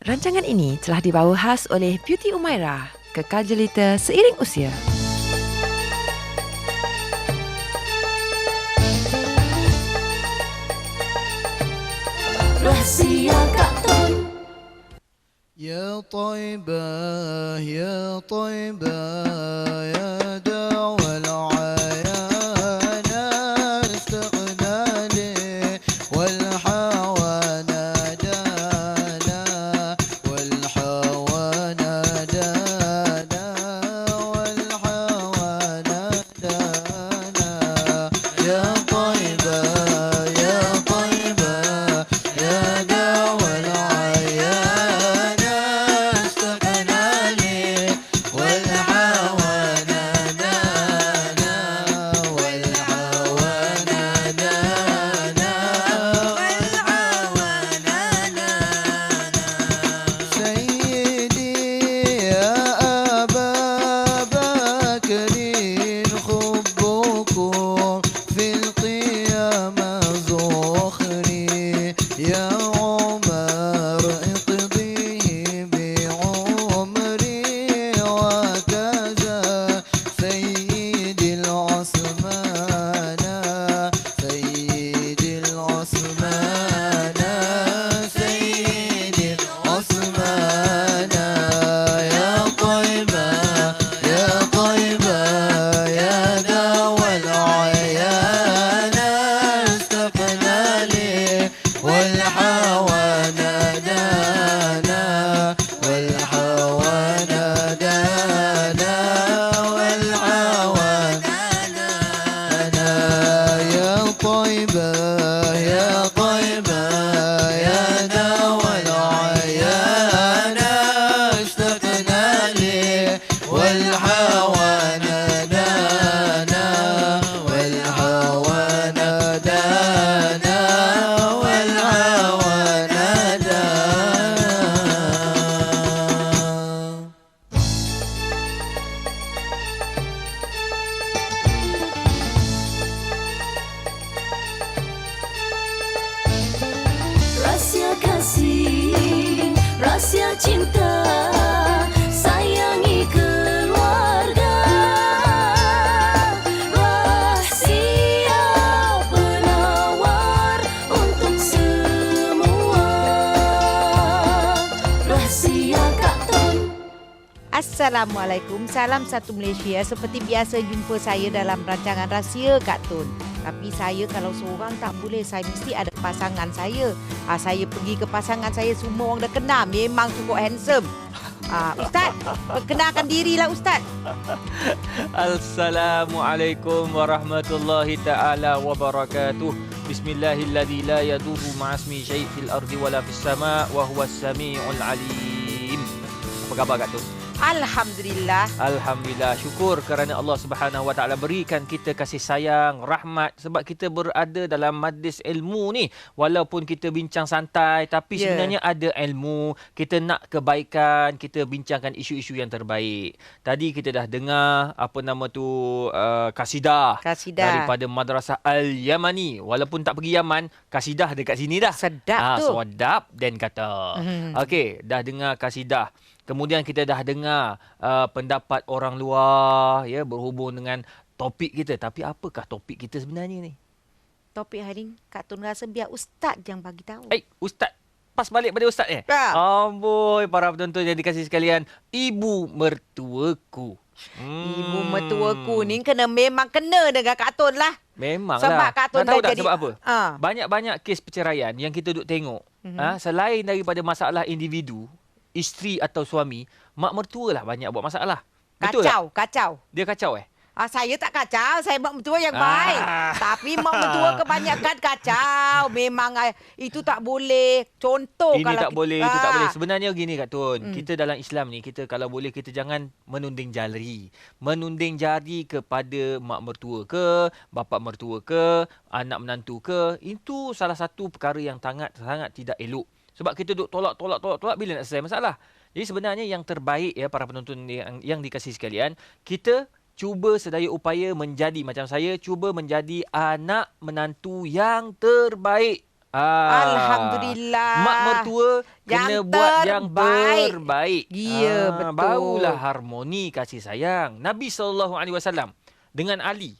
Rancangan ini telah dibawa khas oleh Beauty Umairah, kekal jelita seiring usia. Rahsia Kartun. يا طيبة يا طيبة يا دعوى العيان استغنى لي والحوى نادانا والحوى نادانا والحوى نادانا يا طيبة يا طيبة يا دعوى العيان استغنى لي والحوى نادانا والحوى نادانا والحوى نادانا سيدي يا أبا بكر خبكم في القيامة زخري يا عمر اقضيه بعمري وكذا سيدي العثمان سيدي العثمان سيدي العثمان يا طيبة يا طيبة يا دعوى العيان استقنا لي والحوى نادانا والحوى نادانا والحوى نادانا يا طيبة يا طيبة يا دعوى العيان اشتقنا لي والحوى نادانا والحوى نادانا والحوى نادانا Rahsia kasih, rahsia cinta, sayangi keluarga. Rahsia penawar untuk semua. Rahsia Kartun. Assalamualaikum, salam satu Malaysia. Seperti biasa jumpa saya dalam rancangan Rahsia Kartun. Tapi saya kalau seorang tak boleh, saya mesti ada pasangan saya. Saya pergi ke pasangan saya, semua orang dah kenal. Memang cukup handsome. Ustaz, perkenalkan dirilah Ustaz. Assalamualaikum warahmatullahi taala wabarakatuh. Bismillahilladzi la yadurru ma'asmi syai' fil ardi wala fis sama' wa huwas samiul alim. Apa khabar Kak Tun? Alhamdulillah. Alhamdulillah, syukur kerana Allah Subhanahu Wa Taala berikan kita kasih sayang, rahmat sebab kita berada dalam majlis ilmu ni. Walaupun kita bincang santai tapi sebenarnya ada ilmu. Kita nak kebaikan, kita bincangkan isu-isu yang terbaik. Tadi kita dah dengar apa nama tu kasidah daripada Madrasah Al-Yamani. Walaupun tak pergi Yaman, kasidah dekat sini dah. Sedap tu. Sedap dan kata. Okey, dah dengar kasidah. Kemudian kita dah dengar pendapat orang luar ya berhubung dengan topik kita. Tapi apakah topik kita sebenarnya ni? Topik hari ni Kak Tun rasa biar Ustaz yang bagi tahu. Ustaz. Pas balik pada Ustaz ni. Amboi, para penonton yang dikasihi sekalian. Ibu mertuaku. Ibu mertuaku ni memang kena dengan Kak Tun lah. Memang Sebab lah. Kak Tun Nak tahu dah tak jadi sebab apa? Banyak-banyak kes perceraian yang kita duk tengok. Selain daripada masalah individu, isteri atau suami, mak mertua lah banyak buat masalah. Betul tak? Kacau. Dia kacau Saya tak kacau. Saya mak mertua yang baik. Tapi mak mertua kebanyakan kacau. Memang itu tak boleh. Contoh Ini kalau tak boleh, itu tak boleh. Sebenarnya gini Kak Tun, kita dalam Islam ni, kita kalau boleh kita jangan menunding jari. Menunding jari kepada mak mertua ke, bapa mertua ke, anak menantu ke. Itu salah satu perkara yang sangat tidak elok. Sebab kita duk tolak bila nak selesai masalah. Jadi sebenarnya yang terbaik ya para penonton yang dikasihi sekalian, kita cuba sedaya upaya menjadi macam saya, cuba menjadi anak menantu yang terbaik. Alhamdulillah. Mak mertua kena Yang buat yang terbaik. terbaik. Ya, betul. Barulah harmoni kasih sayang. Nabi SAW dengan Ali.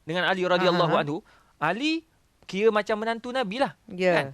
Dengan Ali radhiyallahu anhu. Ali kira macam menantu Nabi lah. Ya. Kan?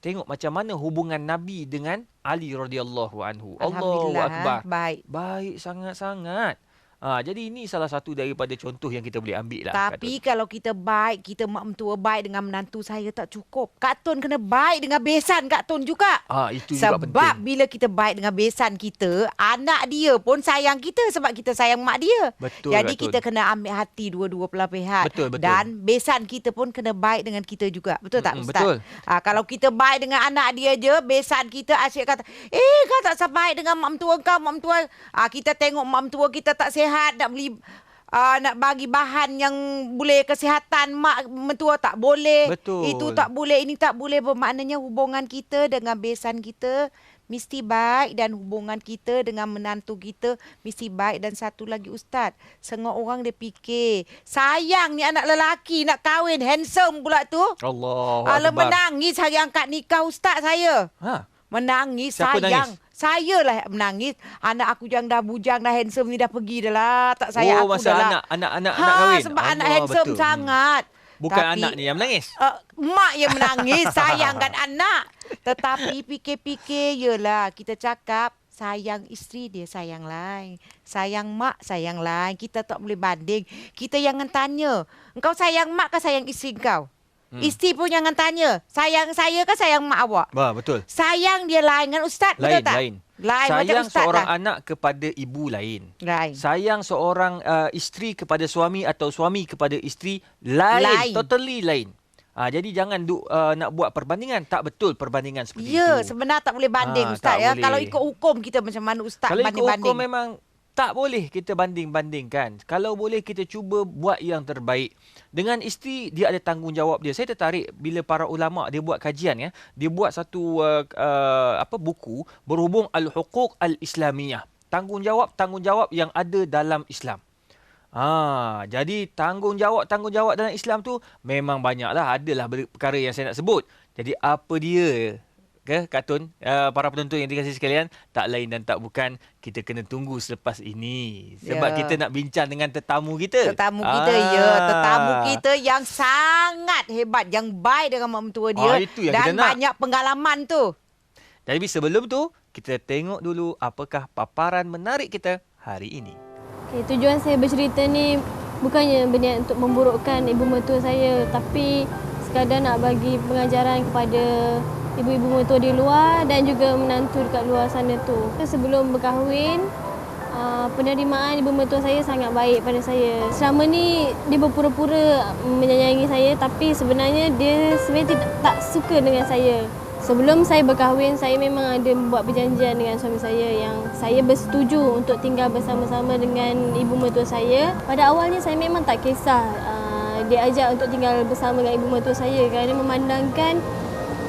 Tengok macam mana hubungan Nabi dengan Ali radhiyallahu anhu. Allahu Alhamdulillah. akbar. Baik. Baik sangat-sangat. Jadi ini salah satu daripada contoh yang kita boleh ambil lah. Tapi kalau kita baik, kita mak mentua baik dengan menantu saya tak cukup. Kak Tun kena baik dengan besan Kak Tun juga. Itu juga penting. Sebab bila kita baik dengan besan kita, anak dia pun sayang kita sebab kita sayang mak dia. Betul, Jadi Kak kita Tun. kena ambil hati dua-dua belah pihak. Betul, betul. Dan besan kita pun kena baik dengan kita juga. Betul tak Ustaz? Betul. Kalau kita baik dengan anak dia je, besan kita asyik kata, kau tak sebaik dengan mak mentua kau, mak mentua. Kita tengok mak mentua kita tak sihat, nak beli nak bagi bahan yang boleh kesihatan mak mentua tak boleh. Betul. Itu tak boleh, ini tak boleh. Bermaknanya hubungan kita dengan besan kita mesti baik dan hubungan kita dengan menantu kita mesti baik. Dan satu lagi Ustaz, setengah orang dia fikir sayang ni anak lelaki nak kahwin handsome pula tu. Allahu Ala akbar. menangis hari angkat nikah Ustaz saya. Menangis. Siapa sayang. nangis? Saya lah menangis. Anak aku yang dah bujang, dah handsome ni dah pergi dah lah. Tak sayang aku masa dah lah. anak nak kahwin. Sebab anak Allah, handsome betul. sangat. Bukan Tapi, anak ni yang menangis. Mak yang menangis, sayangkan anak. Tetapi fikir-fikir, yelah kita cakap sayang isteri dia sayang lain. Sayang mak sayang lain. Kita tak boleh banding. Kita jangan tanya, engkau sayang mak ke sayang isteri kau? Isteri pun jangan tanya, sayang saya ke sayang mak awak? Betul. Sayang dia lain kan Ustaz, betul tak? Lain. Lain macam Sayang Ustaz seorang lah. anak kepada ibu lain. Lain. Sayang seorang isteri kepada suami atau suami kepada isteri lain. Totally lain. Jadi jangan nak buat perbandingan. Tak betul perbandingan seperti itu. Ya, sebenarnya tak boleh banding Ustaz ya. boleh. Kalau ikut hukum kita macam mana Ustaz Kalau ikut banding-banding? hukum memang tak boleh kita banding-bandingkan. Kalau boleh kita cuba buat yang terbaik. Dengan isteri dia ada tanggungjawab dia. Saya tertarik bila para ulama dia buat kajian ya. Dia buat satu buku berhubung al-huquq al-islamiyah. Tanggungjawab yang ada dalam Islam. Jadi tanggungjawab dalam Islam tu memang banyaklah. Adalah perkara yang saya nak sebut. Jadi apa dia? Kak Tun, para penonton yang dikasihi sekalian, tak lain dan tak bukan, kita kena tunggu selepas ini. Sebab kita nak bincang dengan tetamu kita. Tetamu kita yang sangat hebat, yang baik dengan mak mentua dia Itu yang dan kita nak. banyak pengalaman tu. Tapi sebelum tu, kita tengok dulu apakah paparan menarik kita hari ini. Tujuan saya bercerita ni bukannya berniat untuk memburukkan ibu mertua saya, tapi sekadar nak bagi pengajaran kepada ibu-ibu mertua di luar dan juga menantu dekat luar sana tu. Sebelum berkahwin, penerimaan ibu mertua saya sangat baik pada saya. Selama ni dia berpura-pura menyayangi saya, tapi sebenarnya dia tak suka dengan saya. Sebelum saya berkahwin, saya memang ada buat perjanjian dengan suami saya yang saya bersetuju untuk tinggal bersama-sama dengan ibu mertua saya. Pada awalnya saya memang tak kisah dia ajak untuk tinggal bersama dengan ibu mertua saya kerana memandangkan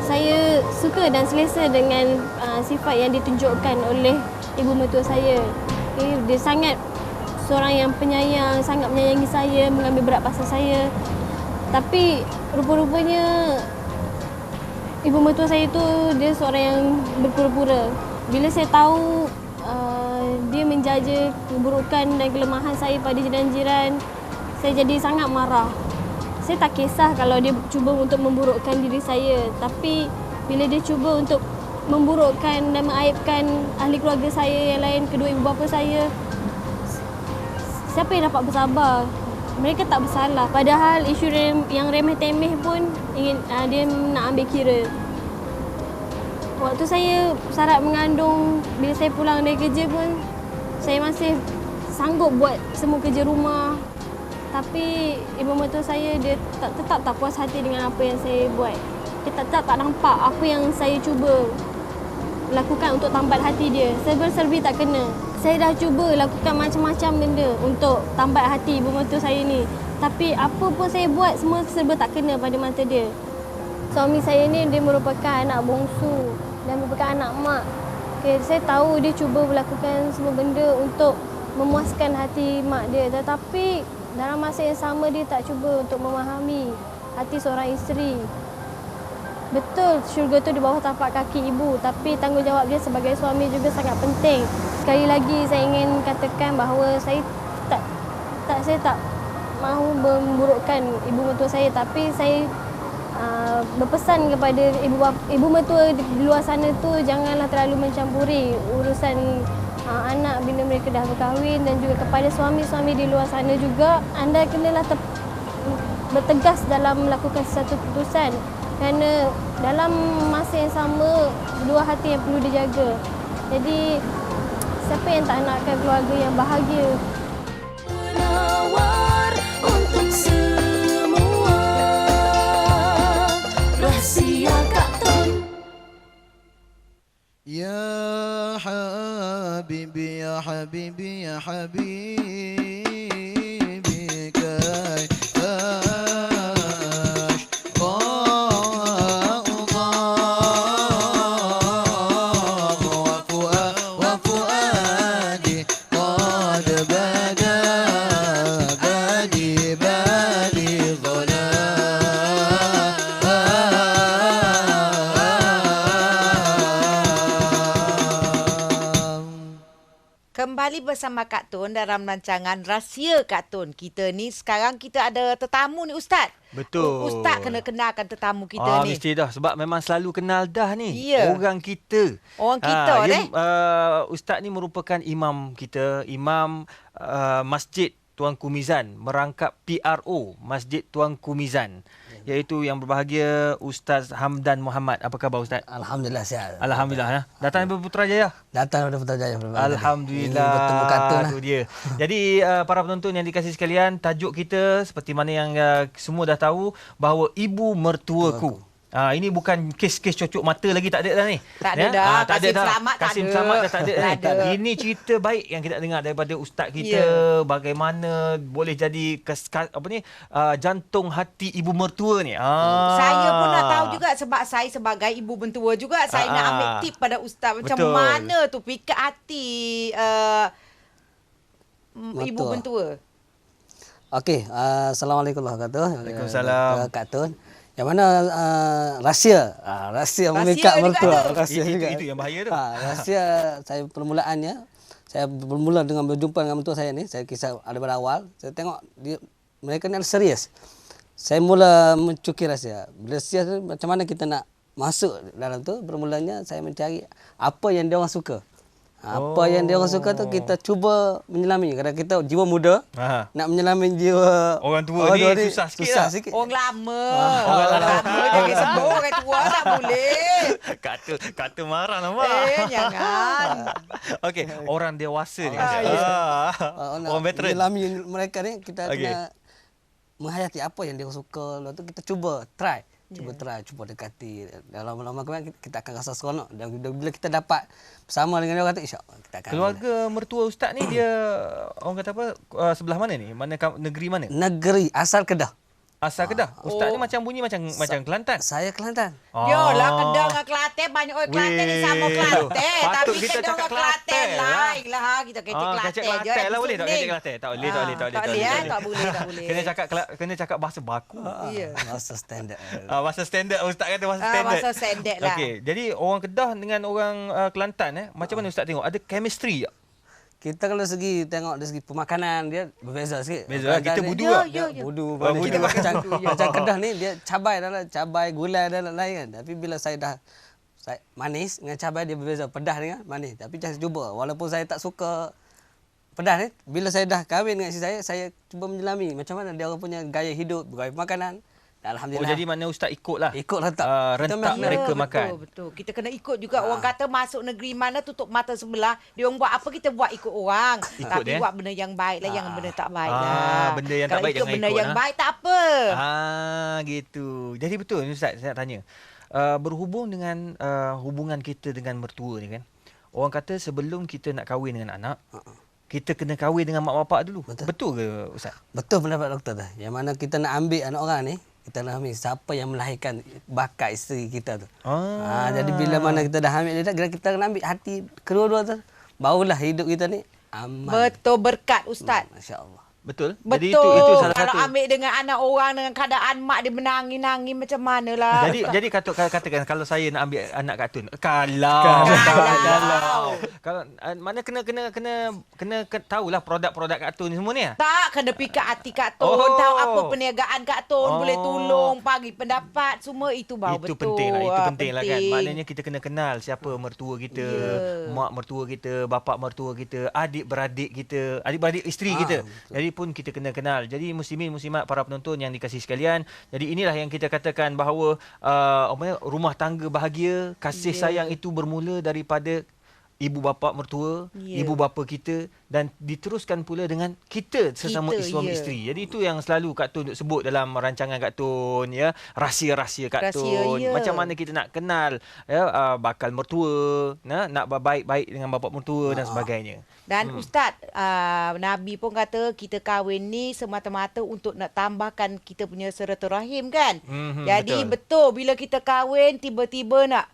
saya suka dan selesa dengan sifat yang ditunjukkan oleh ibu mertua saya. Dia sangat seorang yang penyayang, sangat menyayangi saya, mengambil berat pasal saya. Tapi rupa-rupanya ibu mertua saya tu dia seorang yang berpura-pura. Bila saya tahu dia menjaja keburukan dan kelemahan saya pada jiran-jiran, saya jadi sangat marah. Saya tak kisah kalau dia cuba untuk memburukkan diri saya, tapi bila dia cuba untuk memburukkan dan mengaibkan ahli keluarga saya yang lain, kedua ibu bapa saya, siapa yang dapat bersabar? Mereka tak bersalah. Padahal isu yang remeh-temeh pun dia nak ambil kira. Waktu saya syarat mengandung, bila saya pulang dari kerja pun, saya masih sanggup buat semua kerja rumah. Tapi ibu mertua saya dia tetap tak puas hati dengan apa yang saya buat. Dia tetap tak nampak apa yang saya cuba lakukan untuk tambat hati dia. Serba-serbi tak kena. Saya dah cuba lakukan macam-macam benda untuk tambat hati ibu mertua saya ni. Tapi apa pun saya buat, semua serba tak kena pada mata dia. Suami saya ni dia merupakan anak bongsu dan merupakan anak mak. Saya tahu dia cuba melakukan semua benda untuk memuaskan hati mak dia. Tetapi dalam masa yang sama dia tak cuba untuk memahami hati seorang isteri. Betul, syurga tu di bawah tapak kaki ibu, tapi tanggungjawab dia sebagai suami juga sangat penting. Sekali lagi saya ingin katakan bahawa saya tak mahu memburukkan ibu mertua saya, tapi saya berpesan kepada ibu mertua di luar sana tu janganlah terlalu mencampuri urusan anak bila mereka dah berkahwin, dan juga kepada suami-suami di luar sana juga anda kenalah bertegas dalam melakukan sesuatu keputusan, kerana dalam masa yang sama dua hati yang perlu dijaga. Jadi siapa yang tak nakkan keluarga yang bahagia? Penawar untuk semua rahsia Kak Tun. Ya habibi ya habibi ya habibi kai Kembali bersama Kak Tun dalam rancangan Rahsia Kak Tun. Kita ni sekarang kita ada tetamu ni Ustaz. Betul. Ustaz kena kenalkan tetamu kita ni. Mesti dah sebab memang selalu kenal dah ni. Ya. Orang kita. Orang kita Ustaz ni merupakan imam kita, imam Masjid Tuanku Mizan, merangkap PRO Masjid Tuanku Mizan, iaitu yang berbahagia Ustaz Hamdan Muhammad. Apa khabar Ustaz? Alhamdulillah sihat. Alhamdulillah ya. Datang daripada Putrajaya. Datang daripada Putrajaya. Alhamdulillah. Bertemu kata lah. Itu dia. Jadi para penonton yang dikasihi sekalian, tajuk kita seperti mana yang semua dah tahu, bahawa ibu mertuaku. Ini bukan kes-kes cocok mata lagi, tak ada dah ni. Tak ada dah. Tak ada Kasim dah. Selamat tak Kasim ada. Selamat dah tak ada. Tak ada. Ini cerita baik yang kita dengar daripada ustaz kita, bagaimana boleh jadi jantung hati ibu mertua ni. Saya pun nak tahu juga sebab saya sebagai ibu mentua juga. Saya nak ambil tip pada Ustaz macam Betul. mana tu pikat hati ibu mentua. Okey, Assalamualaikum warahmatullahi wabarakatuh. Waalaikumsalam. Kak Tun. Yang mana rahsia memikat juga mertua. tu. Rahsia juga. Itu yang bahaya tu. Rahsia saya permulaannya, saya bermula dengan berjumpa dengan mentua saya ni, saya kisah daripada awal, saya tengok mereka ni serius. Saya mula mencukir rahsia. Bila serius tu, macam mana kita nak masuk dalam tu, bermulanya saya mencari apa yang dia orang suka. Apa yang dia orang suka tu kita cuba menyelami. Kerana kita jiwa muda, nak menyelami jiwa orang tua ni susah sikit. Orang lama. Orang lama jangan sebut orang tua tak boleh. Kata marah nampak. Jangan. Okey, orang dewasa ni. Orang veteran. Menyelami mereka ni kita kena menghayati apa yang dia suka. Lepas tu kita cuba try. Cuba dekati. Dalam lama kemudian kita akan rasa seronok. Dan bila kita dapat bersama dengan dia, kata insya-Allah kita akan. Keluarga mertua ustaz ni dia orang kata apa, sebelah mana ni? Negeri mana? Negeri asal Kedah. Asal Kedah. Ustaz ni macam bunyi macam Kelantan. Saya Kelantan. Yolah, Kedah dengan Kelantan banyak orang Kelantan ni sama Kelantan. Patut Tapi kita Kedah cakap dengan Kelantan Kelantan lah. lah. Kita kecek Kelantan je. lah boleh tak kecek Kelantan? Tak boleh. Tak boleh. Kena cakap bahasa baku. Ya. Bahasa standard. Bahasa standard ustaz kata bahasa standard. Bahasa standard lah. Okey, jadi orang Kedah dengan orang Kelantan macam mana ustaz tengok? Ada chemistry tak? Kita kalau segi tengok dari segi pemakanan dia berbeza sikit. Beza. Kita budu lah. Budu. budu. Macam Kedah ni dia cabai gulai dan lain kan. Tapi bila saya manis dengan cabai dia berbeza, pedas dengan manis. Tapi saya cuba walaupun saya tak suka pedas ni, bila saya dah kahwin dengan isteri saya cuba menyelami macam mana dia orang punya gaya hidup, gaya makanan. Alhamdulillah. Jadi mana ustaz ikutlah. Ikut rentak. Rentak mereka makan. Betul. Kita kena ikut juga. Orang kata masuk negeri mana tutup mata sebelah. Dia orang buat apa kita buat ikut orang. Tapi buat benda yang baik lah. Yang benda tak baik lah. Benda yang tak baik jangan ikut. Benda yang baik tak apa. Gitu. Jadi betul ni ustaz, saya nak tanya. Berhubung dengan hubungan kita dengan mertua ni kan. Orang kata sebelum kita nak kahwin dengan anak, kita kena kahwin dengan mak bapak dulu. Betul ke ustaz? Betul pendapat doktor tu. Yang mana kita nak ambil anak orang ni, kita nak ambil siapa yang melahirkan bakat isteri kita tu. Jadi bila mana kita dah ambil dia, kita kena ambil hati kedua-dua tu. Barulah hidup kita ni aman. Betul, berkat ustaz. Masya-Allah. Betul. Betul. Jadi itu salah Kalau satu. ambil dengan anak orang dengan keadaan mak dia menangis-nangis macam manalah. Jadi katakan kalau saya nak ambil anak Kak Tun. Kalau mana kena tahulah produk-produk Kak Tun ni semua ni. Tak kena pikat hati Kak Tun, Oh. tahu apa perniagaan Kak Tun, Oh. boleh tolong, bagi pendapat, semua itu baru Itu betul. penting lah, itu Ah, penting lah kan. Maknanya kita kena kenal siapa mertua kita, Ya. mak mertua kita, bapa mertua kita, adik-beradik kita, adik-beradik isteri kita. Jadi pun kita kena kenal. Jadi muslimin muslimat para penonton yang dikasihi sekalian, jadi inilah yang kita katakan bahawa rumah tangga bahagia, kasih sayang itu bermula daripada ibu bapa mertua, ibu bapa kita dan diteruskan pula dengan kita sesama suami isteri. Jadi itu yang selalu Kak Tun sebut dalam rancangan Kak Tun ya, rahsia-rahsia Kak Tun. Macam mana kita nak kenal ya bakal mertua, nak baik-baik dengan bapa mertua dan sebagainya. Dan Ustaz, Nabi pun kata kita kahwin ni semata-mata untuk nak tambahkan kita punya silaturahim kan. Jadi betul bila kita kahwin tiba-tiba nak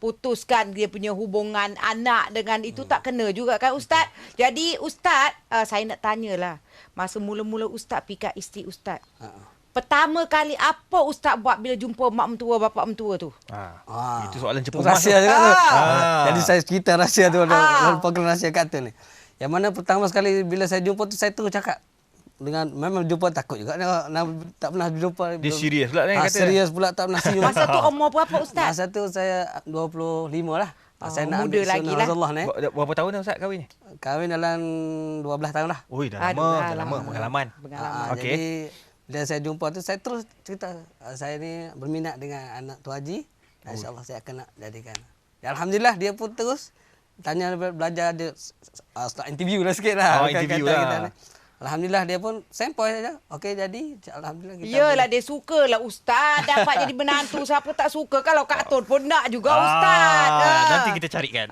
putuskan dia punya hubungan anak dengan itu tak kena juga kan Ustaz. Jadi Ustaz, saya nak tanyalah. Masa mula-mula Ustaz pikat isteri Ustaz. Pertama kali apa Ustaz buat bila jumpa mak mentua, bapak mentua tu? Itu soalan cepu rahsia juga tu. Jadi saya cerita rahsia tu program rahsia Kak Tun ni. Yang mana pertama sekali bila saya jumpa tu saya terus cakap dengan memang jumpa takut juga tak pernah jumpa. Dia serius pula kan kata. Serius pula tak pernah senyum. Masa tu umur berapa Ustaz? Masa tu saya 25 lah. Saya nak muda ambil lagi sunnah lah. Rasulullah ni. Berapa tahun dah Ustaz kahwin ni? Kahwin dalam 12 tahun lah. Oi, dah lama pengalaman. Okey. Jadi bila saya jumpa tu saya terus cerita saya ni berminat dengan anak tu Haji. Dan insya-Allah saya akan nak jadikan. Dan alhamdulillah dia pun terus tanya belajar dia start interview lah sikit lah. Interview lah. Alhamdulillah dia pun sempoi saja. Okey jadi alhamdulillah kita. Yalah dia sukalah Ustaz dapat jadi menantu, siapa tak suka. Kalau Kak Tun pun nak juga Ustaz. Nanti kita carikan.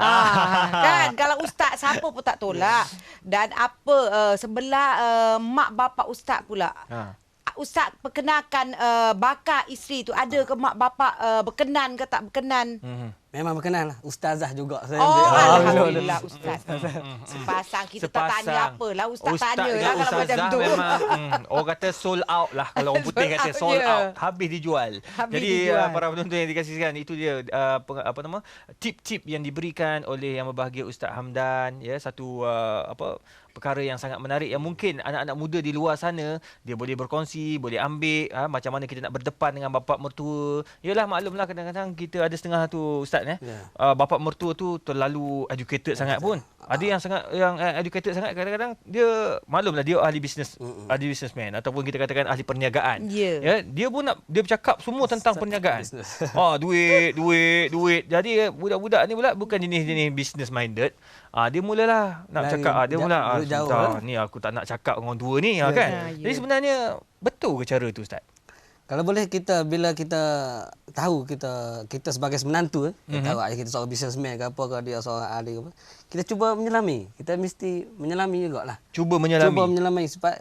Kan kalau Ustaz siapa pun tak tolak. Dan apa sebelah mak bapak Ustaz pula. Ustaz perkenalkan bakal isteri tu, ada ke mak bapak berkenan ke tak berkenan? Memang berkenan lah. Ustazah juga saya. Alhamdulillah Ustaz. Sepasang kita tak tanya apalah Ustaz tanya lah kalau macam tu. Memang orang kata sold out lah. Kalau orang putih kata sold out. Habis dijual. Jadi para penonton yang dikasihkan, itu dia tip-tip yang diberikan oleh Yang Berbahagia Ustaz Hamdan ya, satu perkara yang sangat menarik yang mungkin anak-anak muda di luar sana dia boleh berkongsi, boleh ambil macam mana kita nak berdepan dengan bapa mertua. Yalah maklumlah kadang-kadang kita ada setengah tu Ustaz bapa mertua tu terlalu educated sangat pun. Ada yang educated sangat, kadang-kadang dia maklumlah dia ahli bisnes, ahli businessman ataupun kita katakan ahli perniagaan. Ya, dia pun nak dia bercakap semua tentang perniagaan. Duit. Jadi budak-budak ni pula bukan jenis-jenis business minded. Dia mulalah nak cakap dia mula ni aku tak nak cakap dengan orang tua ni kan. Jadi sebenarnya betul ke cara tu Ustaz? Kalau boleh bila kita tahu kita sebagai menantu, kita tahu ayah kita seorang businessman ke apa ke dia seorang ahli ke apa, kita cuba menyelami. Kita mesti menyelami jugalah. Cuba menyelami sebab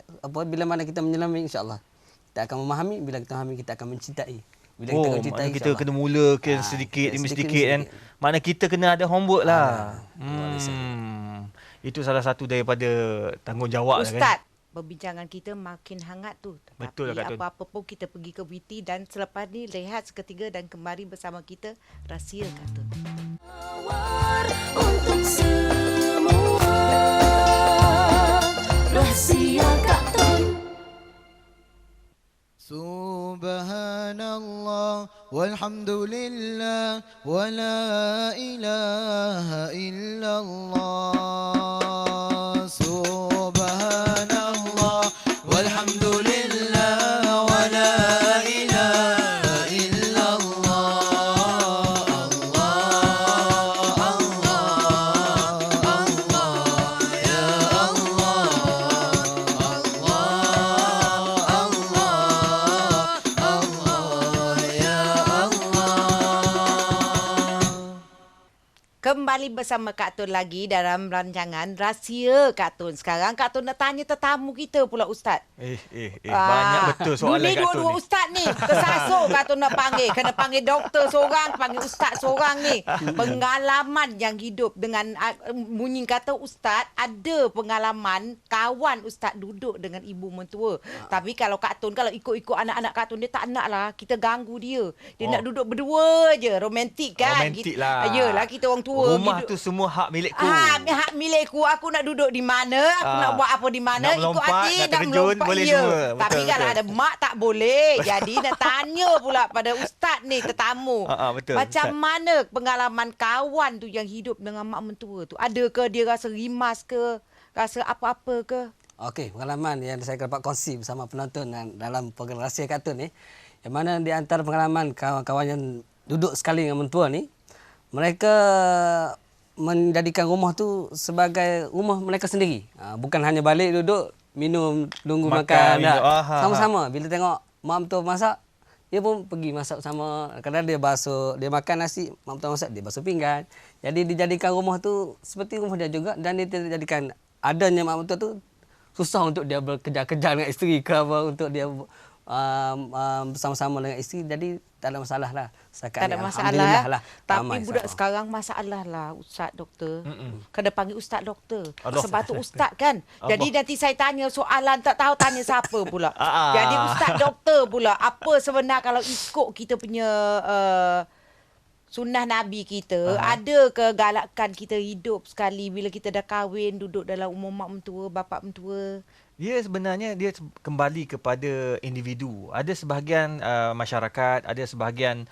bila mana kita menyelami insya-Allah kita akan memahami, bila kita memahami kita akan mencintai. Bila kita mencintai kita kena mulakan sedikit demi sedikit kan. Mana kita kena ada homework lah. Itu salah satu daripada tanggungjawab Ustaz, kan. perbincangan kita makin hangat tu. Betul Tapi Kak Tun. apa-apa pun kita pergi ke VT dan selepas ni rehat seketika dan kembali bersama kita Rahsia Kak Tun. Untuk semua rahsia Kak Tun. Subhanallah walhamdulillah wa la ilaha illallah. Subhanallah walhamdulillah wa la ilaha illallah. Allah ya Allah. kembali bersama Kak Tun lagi dalam rancangan Rahsia Kak Tun. Sekarang Kak Tun nak tanya tetamu kita pula Ustaz. Banyak betul soalan ni Kak Tun dua-dua ni. Ustaz ni. Tersasuk Kak Tun nak panggil. Kena panggil doktor seorang, panggil Ustaz seorang ni. Pengalaman yang hidup dengan bunyi kata Ustaz, ada pengalaman kawan Ustaz duduk dengan ibu mentua. Tapi kalau Kak Tun, kalau ikut-ikut anak-anak Kak Tun, dia tak nak lah. Kita ganggu dia. Dia nak duduk berdua je. Romantik kan? Romantik lah. Yelah, kita orang tua. Rumah tu semua hak milikku. Hak milikku. Aku nak duduk di mana, aku nak buat apa di mana, Nak ikut melompat, hati, nak nak terjun, melompat. boleh Ya. semua. Tapi Betul, kalau betul. ada mak tak boleh. Jadi nak tanya pula pada ustaz ni, tetamu. Betul, Macam Ustaz. mana pengalaman kawan tu yang hidup dengan mak mentua tu? Adakah dia rasa rimas ke? Rasa apa-apa ke? Okey, pengalaman yang saya dapat kongsi bersama penonton dalam program Rahsia Kak Tun ni, yang mana di antara pengalaman kawan-kawan yang duduk sekali dengan mentua ni, mereka menjadikan rumah tu sebagai rumah mereka sendiri. Bukan hanya balik duduk, minum, tunggu makan. minum. Sama-sama. Bila tengok mak mentua masak, dia pun pergi masak sama. Kadang dia basuh, dia makan nasi, mak mentua masak, dia basuh pinggan. Jadi dijadikan rumah tu seperti rumah dia juga, dan dia tidak jadikan adanya mak mentua tu susah untuk dia berkejar-kejar dengan isteri ke apa, untuk dia bersama-sama dengan isteri. Jadi tak ada masalah lah. Tak ada masalah. Alhamdulillah lah. Tapi Ramai budak sama. sekarang masalah lah Ustaz doktor. Kena panggil Ustaz doktor. Allah. Sebab tu Ustaz kan. Jadi nanti saya tanya soalan tak tahu tanya siapa pula. Ah. Jadi Ustaz doktor pula. Apa sebenar kalau ikut kita punya sunnah Nabi kita, ada kegalakan kita hidup sekali bila kita dah kahwin, duduk dalam umur mak mentua, bapak mentua? Dia sebenarnya dia kembali kepada individu. Ada sebahagian masyarakat, ada sebahagian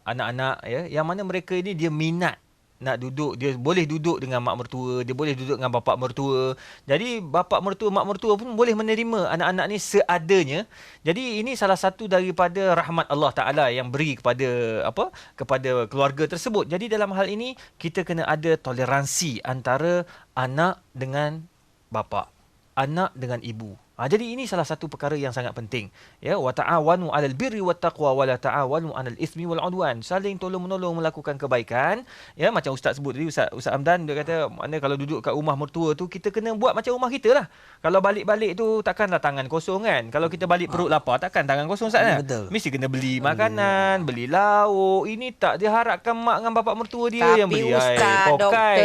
anak-anak ya, yang mana mereka ini dia minat nak duduk, dia boleh duduk dengan mak mertua, dia boleh duduk dengan bapak mertua. Jadi bapak mertua, mak mertua pun boleh menerima anak-anak ni seadanya. Jadi ini salah satu daripada rahmat Allah Taala yang beri kepada keluarga tersebut. Jadi dalam hal ini kita kena ada toleransi antara anak dengan bapa, anak dengan ibu. Jadi ini salah satu perkara yang sangat penting. Ya, wa ta'awanu 'alal birri wat taqwa wa la ta'awanu 'alal ismi wal 'udwan. Saling tolong-menolong melakukan kebaikan. Ya, macam ustaz sebut tadi, Ustaz Hamdan dia kata, mana kalau duduk kat rumah mertua tu kita kena buat macam rumah kita lah. Kalau balik-balik tu takkanlah tangan kosong kan. Kalau kita balik perut lapar takkan tangan kosong Ustaz kan. Betul. Mesti kena beli makanan, beli lauk. Ini tak diharapkan mak dengan bapak mertua dia yang Tapi beli. Ustaz doktor,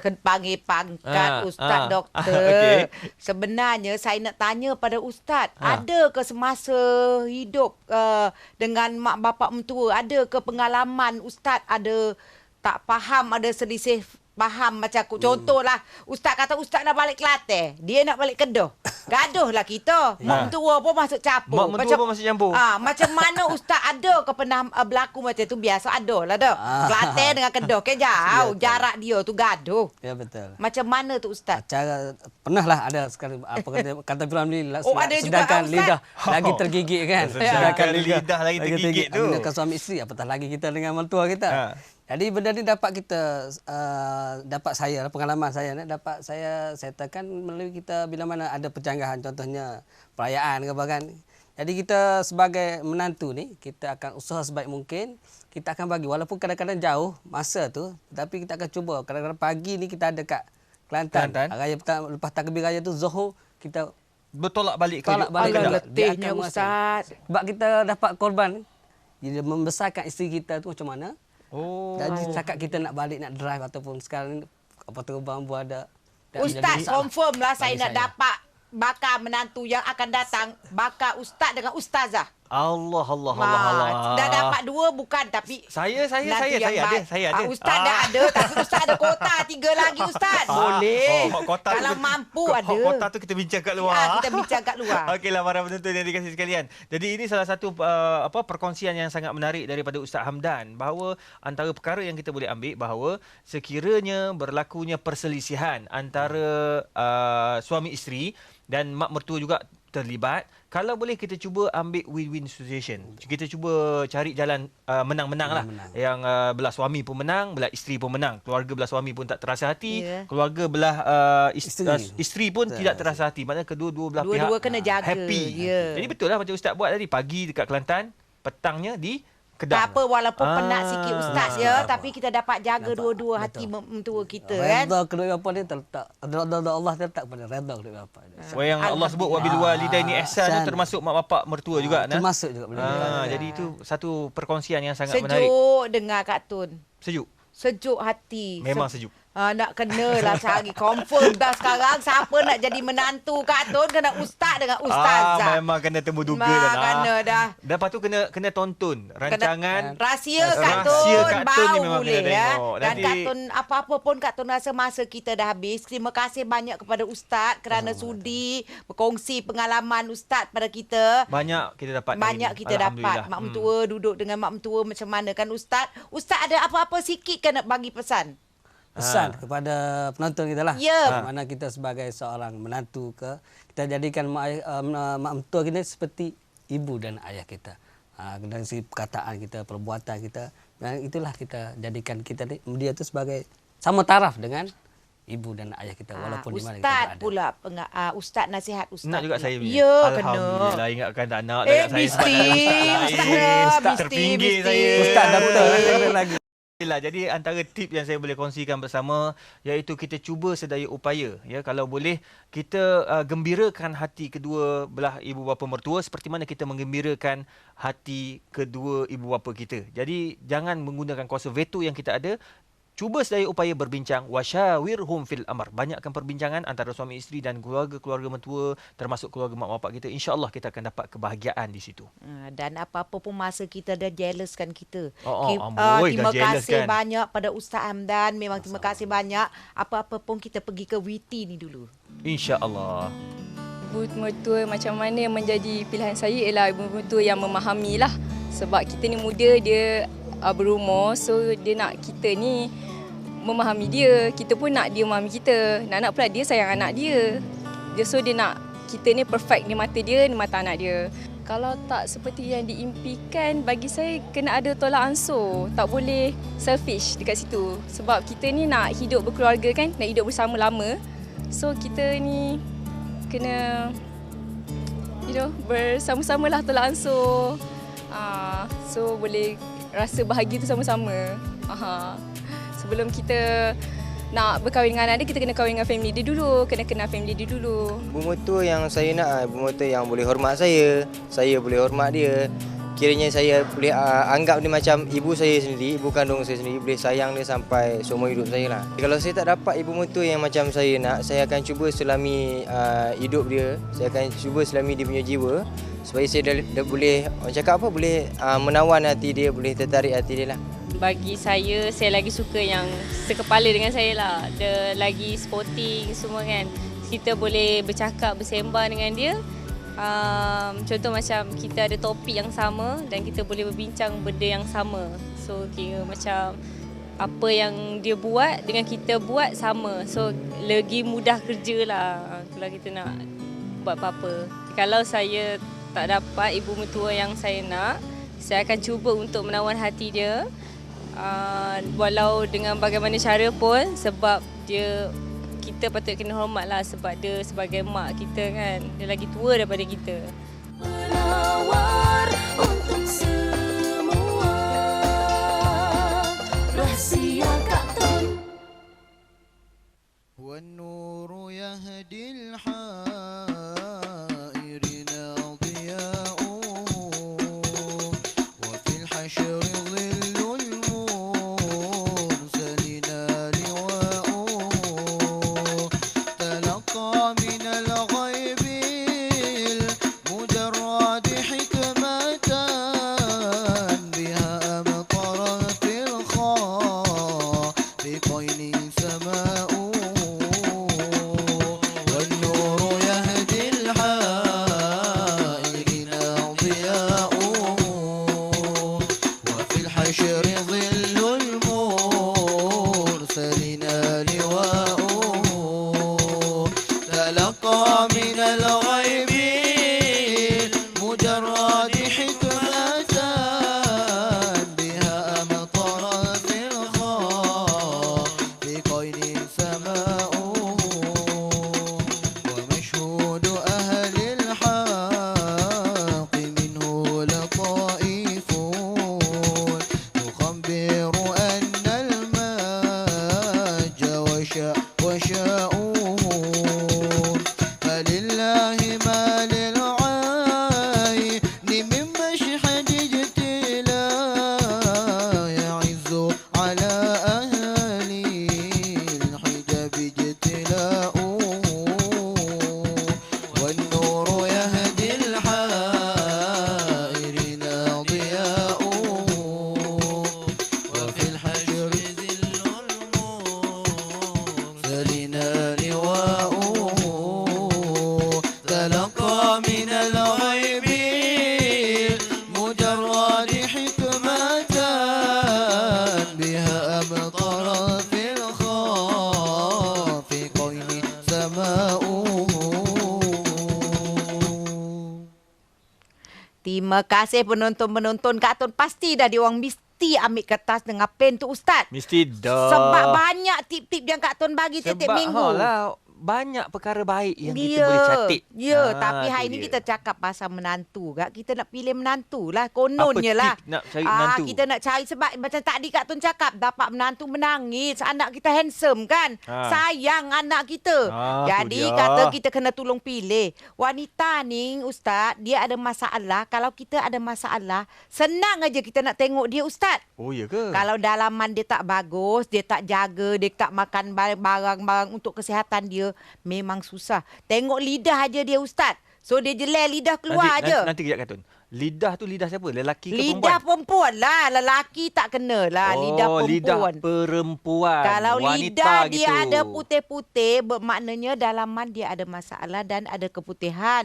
kena panggil pangkat Ustaz doktor. Okey. Sebenarnya saya nak tanya pada Ustaz, ada ke semasa hidup dengan mak bapak mentua, ada ke pengalaman Ustaz ada tak faham, ada selisih faham macam aku. Contohlah, Ustaz kata Ustaz nak balik Kelantan, dia nak balik Kedah. Gaduh lah kita. Mak mentua pun masuk campur. Mak mentua pun masuk campur. Macam mana Ustaz, ada ke pernah berlaku macam tu? Biasa ada lah dah. Kelantan dengan Kedah ke jauh, jarak dia tu gaduh. Ya betul. Macam mana tu Ustaz? Cara pernah lah ada sekali apa kata Firamli, Oh, ada juga, sedangkan Ustaz? lidah lagi tergigit kan. Sedangkan lidah lagi tergigit tu. Dengan suami isteri, apatah lagi kita dengan mentua kita. Jadi benda ni dapat kita dapat saya, pengalaman saya ni dapat saya tekan melalui kita bila mana ada perjanggahan, contohnya perayaan ke apa kan. Jadi kita sebagai menantu ni, kita akan usaha sebaik mungkin, kita akan bagi walaupun kadang-kadang jauh masa tu, tapi kita akan cuba. Kadang-kadang pagi ni kita ada kat Kelantan. Raya lepas takbir raya tu Zuhur kita Bertolak balik ke tolak balik Alah, Kedah. Dia letihnya akan merasa. Ustaz. Sebab kita dapat korban, dia membesarkan isteri kita tu macam mana. Jadi cakap kita nak balik, nak drive ataupun sekarang ni apa terbang pun ada. Tak menjadi Ustaz masalah. confirm lah saya Bagi nak saya. dapat bakal menantu yang akan datang, bakal Ustaz dengan Ustazah. Allah. Dah dapat dua bukan, tapi Saya nanti yang ada, baik. saya ada. Ustaz dah ada, tapi Ustaz ada kota 3 lagi Ustaz. Boleh. Kota Kalau tu, mampu ada. Kota tu kita bincang kat luar. Kita bincang kat luar. Okeylah para penonton yang dikasihi sekalian. Jadi ini salah satu perkongsian yang sangat menarik daripada Ustaz Hamdan, bahawa antara perkara yang kita boleh ambil bahawa sekiranya berlakunya perselisihan antara suami isteri dan mak mertua juga terlibat, kalau boleh kita cuba ambil win-win situation. Kita cuba cari jalan menang-menang lah. Yang belah suami pun menang, belah isteri pun menang. Keluarga belah suami pun tak terasa hati, keluarga belah isteri pun tidak terasa hati. Maknanya kedua-dua belah Dua-dua pihak kena jaga. happy. Jadi betul lah macam Ustaz buat tadi, pagi dekat Kelantan, petangnya di Kedap. Tak apa walaupun penat Ah. sikit ustaz ya, tapi kita dapat jaga dua-dua hati mentua kita kan. Redha kedua bapa ni terletak. Redha Allah terletak pada redha kedua bapa. Yang Allah sebut wabil walidaini ihsan tu termasuk mak bapak mertua juga nah. Termasuk juga benda. Jadi itu satu perkongsian yang sangat menarik. Sejuk dengar Kak Tun. Sejuk hati. Memang sejuk. Nak kenalah sehari. Confirm dah sekarang siapa nak jadi menantu Kak Tun kena ustaz dengan ustazah. Memang kena temu duga Kena dah. Lepas tu kena tonton rancangan Rahsia Kak Rahsia Tun Kak Tun baru ni memang boleh kena ya. tengok. Dan Nanti- Kak Tun apa-apa pun Kak Tun rasa masa kita dah habis. Terima kasih banyak kepada ustaz kerana sudi berkongsi pengalaman ustaz pada kita. banyak kita dapat. Banyak hari ni. kita dapat. Alhamdulillah. Mak mentua duduk dengan mak mentua macam mana kan ustaz? Ustaz ada apa-apa sikit kan nak bagi pesan? Pesan kepada penonton kita lah. Ya. Mana kita sebagai seorang menantu kita jadikan mak mentua kita seperti ibu dan ayah kita. Dari segi perkataan kita, perbuatan kita, dan itulah kita jadikan dia tu sebagai sama taraf dengan ibu dan ayah kita walaupun di mana kita Ustaz berada. pula ustaz nasihat ustaz. Nak juga pula. saya punya. Ya, Alhamdulillah kena. ingatkan tak nak Eh, dekat saya sebab mesti. nak ustaz Ustaz lain. dah, Ustaz mesti, terpinggir mesti. saya. Ustaz doktor lagi. Jadi antara tip yang saya boleh kongsikan bersama iaitu kita cuba sedaya upaya ya kalau boleh kita gembirakan hati kedua belah ibu bapa mertua seperti mana kita menggembirakan hati kedua ibu bapa kita. Jadi jangan menggunakan kuasa veto yang kita ada. Cuba sedaya upaya berbincang wasyawirhum fil amr. Banyakkan perbincangan antara suami isteri dan keluarga-keluarga mentua termasuk keluarga mak bapak kita. InsyaAllah kita akan dapat kebahagiaan di situ. Dan apa-apa pun masa kita dah jealouskan kita. Amboi, Terima dah jealous kasih kan? banyak pada Ustaz Hamdan. Memang terima kasih banyak. Apa-apa pun kita pergi ke Witi ni dulu. InsyaAllah. Ibu mertua macam mana yang menjadi pilihan saya ialah ibu mertua yang memahami lah. Sebab kita ni muda, dia berumur, so dia nak kita ni memahami dia. Kita pun nak dia memahami kita. Nak pula dia sayang anak dia. So dia nak kita ni perfect di mata dia, di mata anak dia. Kalau tak seperti yang diimpikan, bagi saya kena ada tolak ansur. Tak boleh selfish dekat situ. Sebab kita ni nak hidup berkeluarga kan, nak hidup bersama lama. So kita ni kena bersama-samalah tolak ansur. So boleh rasa bahagia tu sama-sama. Sebelum kita nak berkahwin dengan anak dia, kita kena kahwin dengan family dia dulu. Kena kenal family dia dulu. Ibu mertua yang saya nak, ibu mertua yang boleh hormat saya boleh hormat dia. Kiranya saya boleh anggap dia macam ibu saya sendiri, ibu kandung saya sendiri, boleh sayang dia sampai seumur hidup saya lah. Kalau saya tak dapat ibu mertua yang macam saya nak, saya akan cuba selami hidup dia, saya akan cuba selami dia punya jiwa supaya saya dah boleh, orang cakap apa, boleh menawan hati dia, boleh tertarik hati dia lah. Bagi saya lagi suka yang sekepala dengan saya lah. Dia lagi sporting semua kan. Kita boleh bercakap, bersembang dengan dia. Contoh macam kita ada topik yang sama dan kita boleh berbincang benda yang sama. So kira macam apa yang dia buat dengan kita buat sama. So lagi mudah kerja lah kalau kita nak buat apa-apa. Kalau saya tak dapat ibu mertua yang saya nak, saya akan cuba untuk menawan hati dia. Walau dengan bagaimana cara pun, sebab kita patut kena hormat lah sebab dia sebagai mak kita kan, dia lagi tua daripada kita. Penawar untuk semua rahsia Kak Tun. والنور يهدي الحائرين ضياؤه وفي الحشر ظل المرسلين لواؤه تلقى من الغيب المجرد حكمة بها أمطرت الخافقين سماؤه والنور من الغيب المجرد حكمة بها أمطر في الخافقين سماؤه. Terima kasih penonton-penonton Kak Tun. Pasti dah dia orang mesti ambil kertas dengan pen tu Ustaz. Mesti dah. Sebab banyak tip-tip yang Kak Tun bagi tiap-tiap minggu. Lah, banyak perkara baik yang kita Ya, boleh catik. Ya, tu tapi hari ni dia. kita cakap pasal menantu. Kak. Kita nak pilih menantu lah. Kononnya Apa lah. tip nak cari menantu? Kita nak cari sebab macam tadi Kak Tun cakap. Dapat menantu menangis. Anak kita handsome kan. Sayang anak kita. Tu Jadi dia. kata kita kena tolong pilih. Wanita ni Ustaz, dia ada masalah. Kalau kita ada masalah, senang aja kita nak tengok dia Ustaz. Oh, ya ke? Kalau dalaman dia tak bagus, dia tak jaga, dia tak makan barang-barang untuk kesihatan dia, memang susah. Tengok lidah aja dia Ustaz. So dia jelai lidah keluar aja. Nanti kejap Katun. Lidah tu lidah siapa? Lelaki ke Lidah perempuan? perempuan lah. Lelaki tak kena lah. Lidah perempuan. Lidah perempuan. Kalau wanita lidah gitu. dia ada putih-putih, bermaknanya dalaman dia ada masalah dan ada keputihan.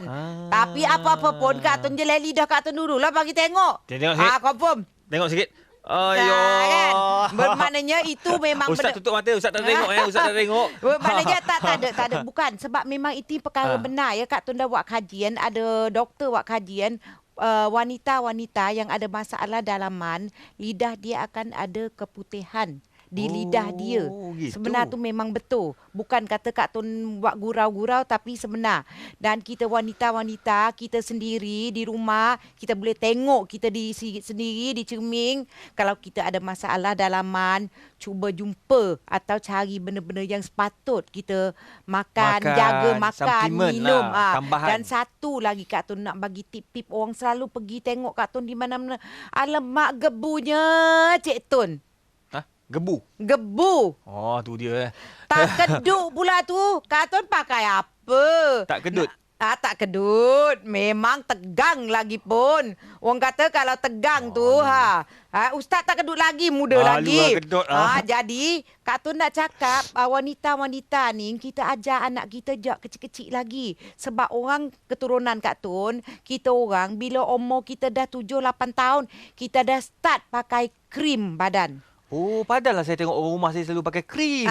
Tapi apa-apa pun Kak Tun jelai lidah Kak Tun dulu lah bagi tengok. Tengok sikit. Confirm. Tengok sikit. Ayo. Kan? Bermaknanya itu memang Ustaz tutup mata. Ustaz tak tengok. Ustaz tak tengok. Bermaknanya tak ada. Bukan. Sebab memang itu perkara benar ya. Kak Tun dah buat kajian. Ada doktor buat kajian. Wanita-wanita yang ada masalah dalaman, lidah dia akan ada keputihan di lidah dia. Gitu. Sebenar tu memang betul. Bukan kata Kak Tun buat gurau-gurau, tapi sebenar. Dan kita wanita-wanita, kita sendiri di rumah, kita boleh tengok kita di sendiri, di cermin. Kalau kita ada masalah dalaman, cuba jumpa atau cari benda-benda yang sepatut kita makan, jaga makan, supplement minum. lah, tambahan. Dan satu lagi Kak Tun nak bagi tip-tip. Orang selalu pergi tengok Kak Tun di mana-mana. Alamak gebunya Cik Tun. Gebu. Gebu. Oh, tu dia. Tak kedut pula tu. Kak Tun pakai apa? Tak kedut. Tak kedut. Memang tegang lagi pun. Orang kata kalau tegang Ustaz tak kedut lagi, muda lagi. Kedut, Jadi Kak Tun nak cakap wanita-wanita ni kita ajar anak kita jak kecil-kecil lagi. Sebab orang keturunan Kak Tun, kita orang bila umur kita dah 7-8 tahun, kita dah start pakai krim badan. Oh, padahal saya tengok orang rumah saya selalu pakai krim.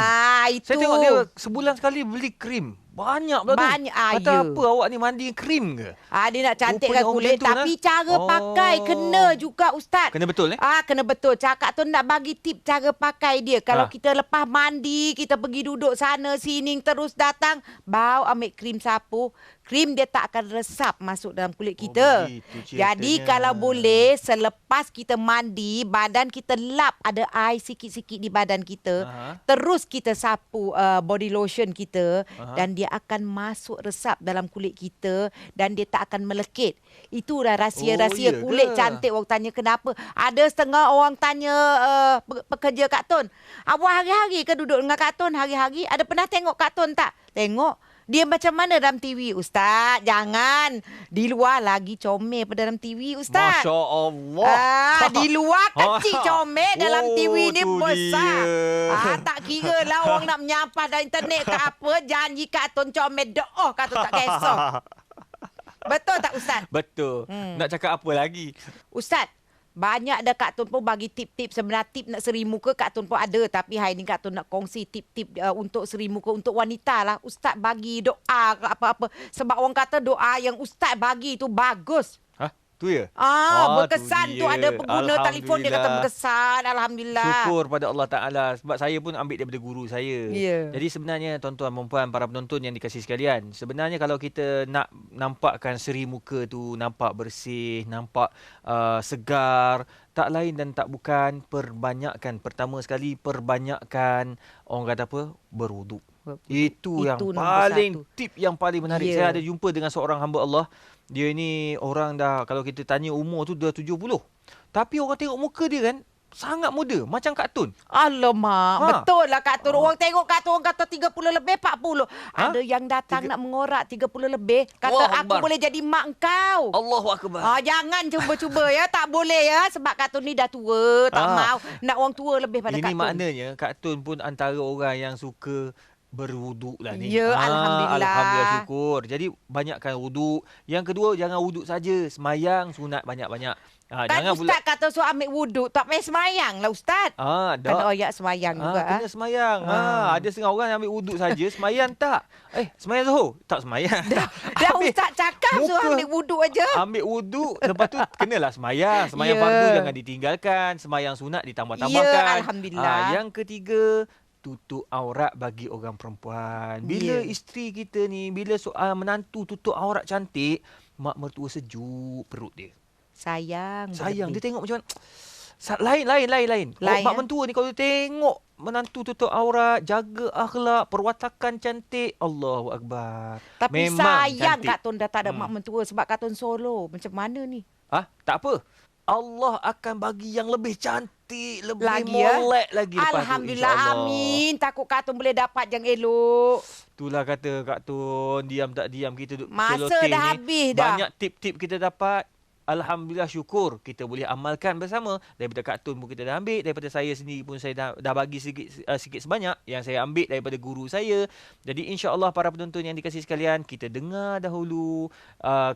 Itu. Saya tengok dia sebulan sekali beli krim. Banyak pula tu. Banyak. Kata apa awak ni mandi krim ke? Dia nak cantikkan Rupanya kulit. orang macam tu, Tapi cara pakai kena juga Ustaz. Kena betul Kena betul. Cakap tu nak bagi tip cara pakai dia. Kalau kita lepas mandi, kita pergi duduk sana sini terus datang, bau ambil krim sapu. Krim dia tak akan resap masuk dalam kulit kita. Jadi kalau boleh selepas kita mandi, badan kita lap ada air sikit-sikit di badan kita. Terus kita sapu body lotion kita dan dia akan masuk resap dalam kulit kita dan dia tak akan melekit. Itulah rahsia-rahsia kulit cantik. Orang tanya kenapa. Ada setengah orang tanya pekerja Kak Tun. Awak hari-hari ke duduk dengan Kak Tun? Hari-hari. Ada pernah tengok Kak Tun tak? Tengok. Dia macam mana dalam TV, Ustaz? Jangan. Di luar lagi comel pada dalam TV, Ustaz. Masya Allah. Di luar kecil comel, dalam TV ni besar. Tak kira lah orang nak menyampah dari internet ke apa. Janji Kak Tun comel. Doa Kak Tun tak kisah. Betul tak, Ustaz? Betul. Nak cakap apa lagi? Ustaz, banyak dah Kak Tun pun bagi tip-tip. Sebenarnya tip nak seri muka Kak Tun pun ada. Tapi hari ni Kak Tun nak kongsi tip-tip untuk seri muka untuk wanita lah. Ustaz bagi doa ke apa-apa. Sebab orang kata doa yang Ustaz bagi tu bagus. Tu ya? Berkesan tu ada pengguna telefon dia kata berkesan. Alhamdulillah. Syukur pada Allah Ta'ala. Sebab saya pun ambil daripada guru saya. Jadi sebenarnya tuan-tuan dan puan, para penonton yang dikasihi sekalian, sebenarnya kalau kita nak nampakkan seri muka tu nampak bersih, nampak segar, tak lain dan tak bukan perbanyakkan. Pertama sekali perbanyakkan orang kata apa? Berwuduk. Itu yang paling tip yang paling menarik. Saya ada jumpa dengan seorang hamba Allah. Dia ni orang dah, kalau kita tanya umur tu dah 70. Tapi orang tengok muka dia kan sangat muda, macam Kak Tun. Alamak, betul lah Kak Tun. Orang tengok Kak Tun, orang kata 30 lebih, 40. Ada yang datang nak mengorak 30 lebih. Kata aku boleh jadi mak engkau. Allahu Akbar. Jangan cuba-cuba ya, tak boleh ya. Sebab Kak Tun ni dah tua, tak mau. Nak orang tua lebih pada Kak Tun. Ini maknanya Kak Tun pun antara orang yang suka berwuduk lah ni. Ya, Alhamdulillah. Alhamdulillah, syukur. Jadi banyakkan wuduk. Yang kedua, jangan wuduk saja, semayang sunat banyak-banyak. Kan Ustaz kata suruh ambil wuduk, tak payah semayang lah Ustaz. Kan dah. ayat semayang juga. Kena semayang. Ada setengah orang yang ambil wuduk saja, semayang tak. Semayang Zuhur? Tak semayang. Dah Ustaz cakap suruh ambil wuduk aja. Ambil wuduk, lepas tu kenalah semayang. Semayang fardu jangan ditinggalkan. Semayang sunat ditambah-tambahkan. Ya, Alhamdulillah. Yang ketiga, tutup aurat bagi orang perempuan. Bila isteri kita ni, bila menantu tutup aurat cantik, mak mertua sejuk perut dia. Sayang. Dia tengok macam lain. Mak mentua ni kalau dia tengok menantu tutup aurat, jaga akhlak, perwatakan cantik, Allahu Akbar. Tapi memang sayang cantik. Kak Tun dah tak ada mak mentua sebab Kak Tun solo. Macam mana ni? Tak apa. Allah akan bagi yang lebih cantik, lebih lagi, molek lagi lepas tu, Alhamdulillah, insya-Allah. Amin. Takut Kak Tun boleh dapat yang elok. Itulah kata Kak Tun, diam tak diam kita duduk Masa celoteh dah ni, habis dah. banyak tip-tip kita dapat. Alhamdulillah, syukur kita boleh amalkan bersama. Daripada Kak Tun pun kita dah ambil, daripada saya sendiri pun saya dah bagi sikit sebanyak yang saya ambil daripada guru saya. Jadi insya-Allah para penonton yang dikasihi sekalian, kita dengar dahulu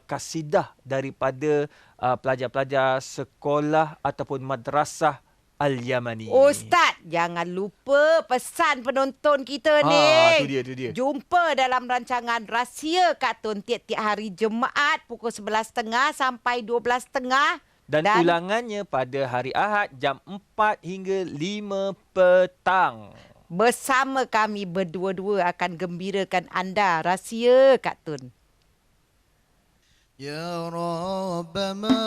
kasidah daripada pelajar-pelajar sekolah ataupun madrasah Al-Yamani. Ustaz, jangan lupa pesan penonton kita ni. Tu dia. Jumpa dalam rancangan Rahsia Kak Tun tiap-tiap hari Jumaat pukul 11.30 sampai 12.30. Dan ulangannya pada hari Ahad jam 4 hingga 5 petang. Bersama kami berdua-dua akan gembirakan anda. Rahsia Kak Tun. Ya Rabb ma